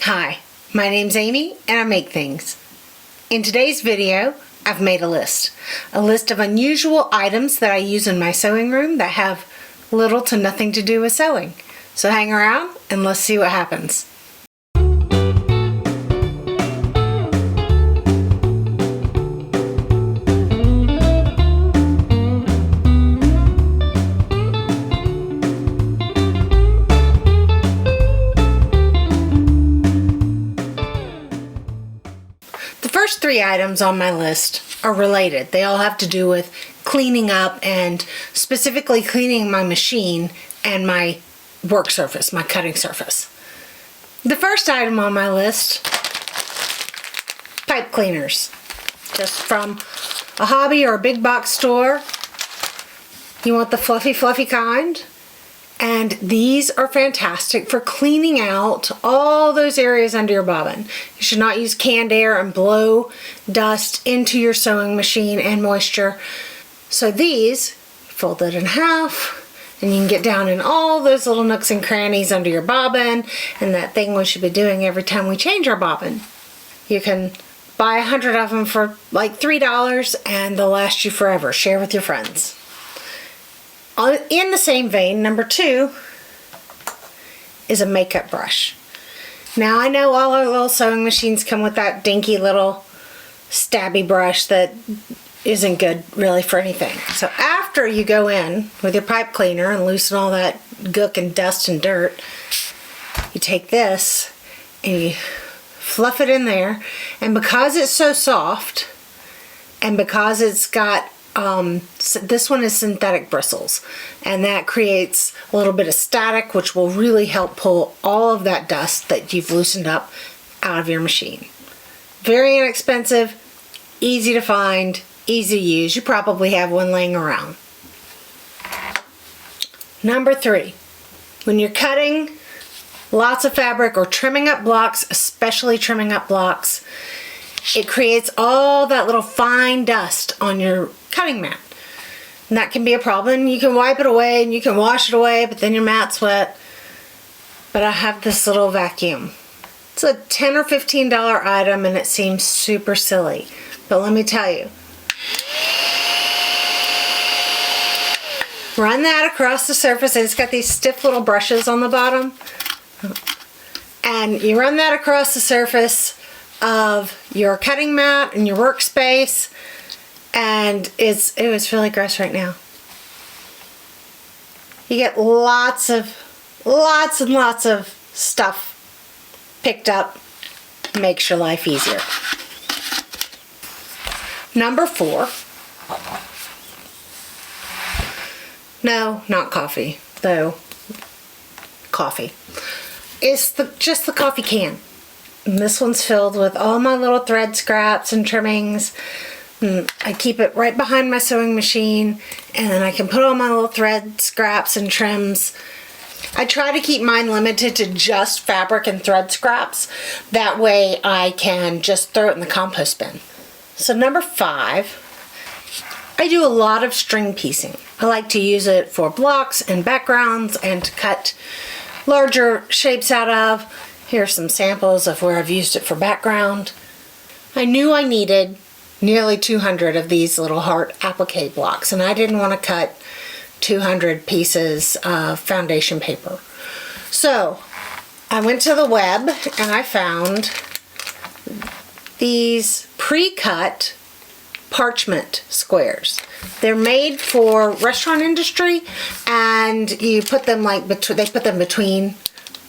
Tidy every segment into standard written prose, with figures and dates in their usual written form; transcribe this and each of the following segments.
Hi, my name's Amy and I make things. In today's video, I've made a list of unusual items that I use in my sewing room that have little to nothing to do with sewing. So hang around and let's see what happens. The first three items on my list are related. They all have to do with cleaning up and specifically cleaning my machine and my work surface, my cutting surface. The first item on my list, pipe cleaners. Just from a hobby or a big box store. You want the fluffy kind. And these are fantastic for cleaning out all those areas under your bobbin. You should not use canned air and blow dust into your sewing machine and moisture. So these, fold it in half, and you can get down in all those little nooks and crannies under your bobbin, and that thing we should be doing every time we change our bobbin. You can buy 100 of them for like $3 and they'll last you forever. Share with your friends. In the same vein, number 2 is a makeup brush. Now I know all our little sewing machines come with that dinky little stabby brush that isn't good really for anything. So after you go in with your pipe cleaner and loosen all that gook and dust and dirt, you take this and you fluff it in there, and because it's so soft and because it's got this one is synthetic bristles, and that creates a little bit of static, which will really help pull all of that dust that you've loosened up out of your machine. Very inexpensive, easy to find, easy to use. You probably have one laying around. Number 3, when you're cutting lots of fabric or trimming up blocks, especially trimming up blocks, it creates all that little fine dust on your cutting mat. And that can be a problem. You can wipe it away and you can wash it away, but then your mat's wet. But I have this little vacuum. It's a $10 or $15 item and it seems super silly. But let me tell you. Run that across the surface, and it's got these stiff little brushes on the bottom. And you run that across the surface of your cutting mat and your workspace, and it was really gross right now. You get lots and lots of stuff picked up. Makes your life easier. Number 4. No, not coffee, though. Coffee. It's just the coffee can. And this one's filled with all my little thread scraps and trimmings. And I keep it right behind my sewing machine, and then I can put all my little thread scraps and trims. I try to keep mine limited to just fabric and thread scraps. That way I can just throw it in the compost bin. So number 5, I do a lot of string piecing. I like to use it for blocks and backgrounds and to cut larger shapes out of. Here's some samples of where I've used it for background. I knew I needed nearly 200 of these little heart applique blocks, and I didn't want to cut 200 pieces of foundation paper. So I went to the web and I found these pre-cut parchment squares. They're made for restaurant industry, and you put them they put them between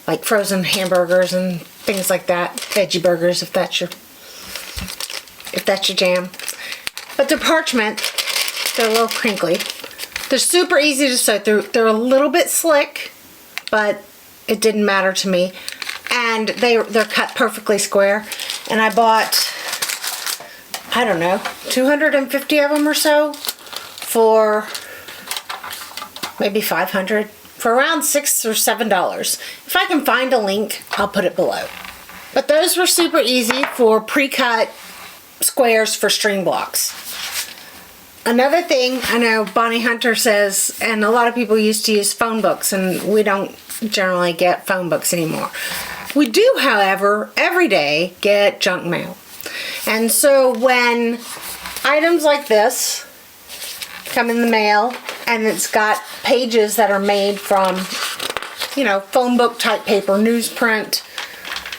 like frozen hamburgers and things like that, veggie burgers if that's your jam. But they're parchment. They're a little crinkly. They're super easy to sew through. They're a little bit slick, but it didn't matter to me. And they're cut perfectly square. And I bought, I don't know, 250 of them or so for maybe 500. For around $6 or $7. If I can find a link, I'll put it below. But those were super easy for pre-cut squares for string blocks. Another thing, I know Bonnie Hunter says, and a lot of people used to use phone books, and we don't generally get phone books anymore. We do, however, every day get junk mail. And so when items like this come in the mail and it's got pages that are made from, you know, phone book type paper, newsprint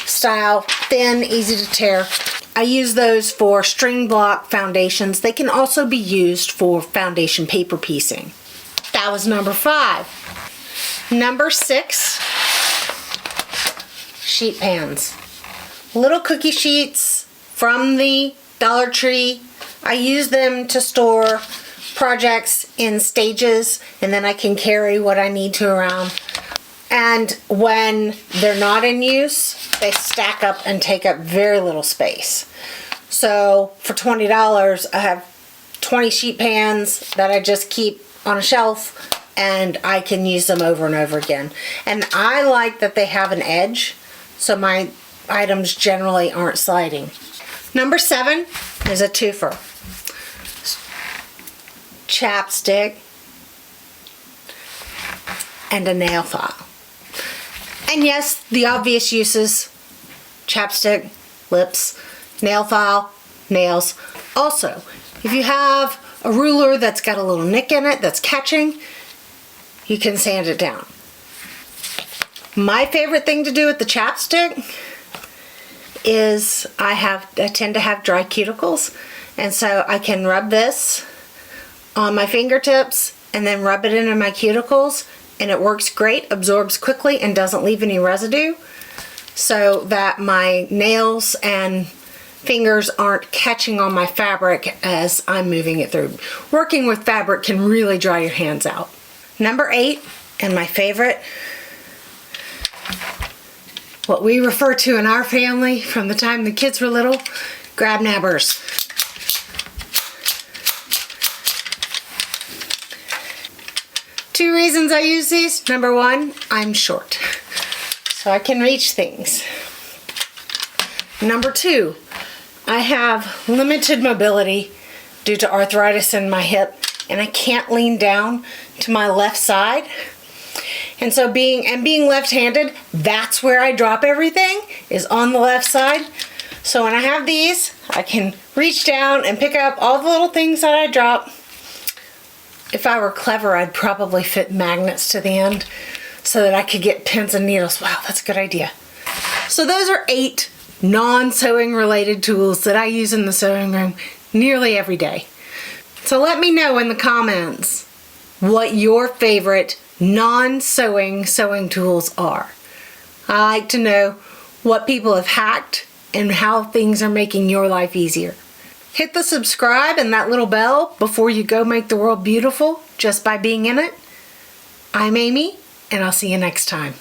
style, thin, easy to tear, I use those for string block foundations. They can also be used for foundation paper piecing. That was number 5. Number 6, sheet pans. Little cookie sheets from the Dollar Tree. I use them to store projects in stages, and then I can carry what I need to around. And when they're not in use, they stack up and take up very little space. So for $20, I have 20 sheet pans that I just keep on a shelf, and I can use them over and over again. And I like that they have an edge, so my items generally aren't sliding. Number 7 is a twofer. Chapstick and a nail file. And yes, the obvious uses: chapstick, lips, nail file, nails. Also, if you have a ruler that's got a little nick in it that's catching, you can sand it down. My favorite thing to do with the chapstick is I tend to have dry cuticles, and so I can rub this on my fingertips and then rub it into my cuticles, and it works great, absorbs quickly, and doesn't leave any residue, so that my nails and fingers aren't catching on my fabric as I'm moving it through. Working with fabric can really dry your hands out. Number 8, and my favorite, what we refer to in our family from the time the kids were little, grab nabbers. Two reasons I use these. Number 1, I'm short, so I can reach things. Number 2, I have limited mobility due to arthritis in my hip, and I can't lean down to my left side. And so being left-handed, that's where I drop everything, is on the left side. So when I have these, I can reach down and pick up all the little things that I drop. If I were clever, I'd probably fit magnets to the end so that I could get pins and needles. Wow, that's a good idea. So those are 8 non-sewing related tools that I use in the sewing room nearly every day. So let me know in the comments what your favorite non-sewing sewing tools are. I like to know what people have hacked and how things are making your life easier. Hit the subscribe and that little bell before you go make the world beautiful just by being in it. I'm Amy, and I'll see you next time.